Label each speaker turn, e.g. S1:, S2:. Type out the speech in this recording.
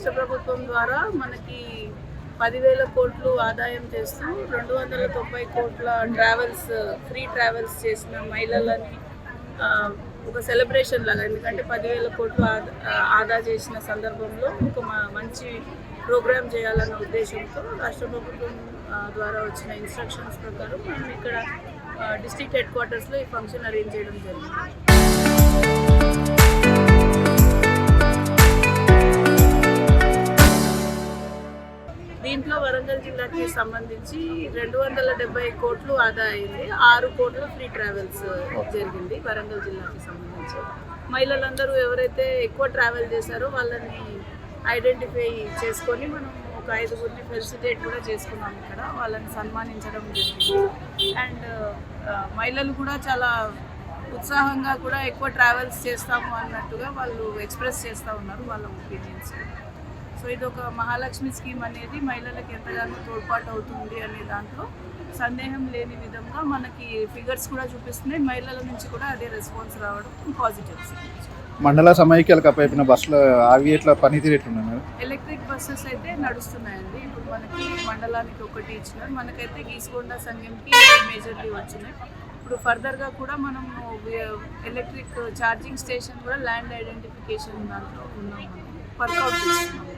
S1: రాష్ట్ర ప్రభుత్వం ద్వారా మనకి 10,000 కోట్లు ఆదాయం చేస్తూ 290 కోట్ల ఫ్రీ ట్రావెల్స్ చేసిన మహిళలని ఒక సెలబ్రేషన్ లాగా, ఎందుకంటే 10,000 కోట్లు ఆదా చేసిన సందర్భంలో ఒక మంచి ప్రోగ్రామ్ చేయాలన్న ఉద్దేశంతో రాష్ట్ర ప్రభుత్వం ద్వారా వచ్చిన ఇన్స్ట్రక్షన్స్ ప్రకారం మనం ఇక్కడ డిస్ట్రిక్ట్ హెడ్ క్వార్టర్స్లో ఈ ఫంక్షన్ అరేంజ్ చేయడం జరిగింది. దీంట్లో వరంగల్ జిల్లాకి సంబంధించి 270 కోట్లు ఆదా అయింది. 6 కోట్ల ఫ్రీ ట్రావెల్స్ జరిగింది వరంగల్ జిల్లాకి సంబంధించి. మహిళలందరూ ఎవరైతే ఎక్కువ ట్రావెల్ చేశారో వాళ్ళని ఐడెంటిఫై చేసుకొని మనం ఒక 5గురిని ఫెలిసిటేట్ కూడా చేసుకున్నాం. ఇక్కడ వాళ్ళని సన్మానించడం జరిగింది. అండ్ మహిళలు కూడా చాలా ఉత్సాహంగా కూడా ఎక్కువ ట్రావెల్స్ చేస్తాము అన్నట్టుగా వాళ్ళు ఎక్స్ప్రెస్ చేస్తూ ఉన్నారు వాళ్ళ ఒపీనియన్స్. సో ఇది ఒక మహాలక్ష్మి స్కీమ్ అనేది మహిళలకు ఎంతగానో తోడ్పాటు అవుతుంది అనే దాంట్లో సందేహం లేని విధంగా మనకి ఫిగర్స్ కూడా చూపిస్తున్నాయి. మహిళల నుంచి కూడా అదే రెస్పాన్స్ రావడం పాజిటివ్స్.
S2: మండల సమైక్యాలకు అప్పయిన బస్సులు అవి ఎట్లా పనితీరు ఎట్లున్నారు?
S1: ఎలక్ట్రిక్ బస్సెస్ అయితే నడుస్తున్నాయండి. ఇప్పుడు మనకి మండలానికి ఒకటి ఇచ్చినారు. మనకైతే గీసుకొండ సంఘంకి మేజర్లీ వచ్చినాయి. ఇప్పుడు ఫర్దర్గా కూడా మనం ఎలక్ట్రిక్ ఛార్జింగ్ స్టేషన్ కూడా ల్యాండ్ ఐడెంటిఫికేషన్ దాంట్లో ఉన్నాం, మనం వర్కౌట్ చేస్తున్నాం.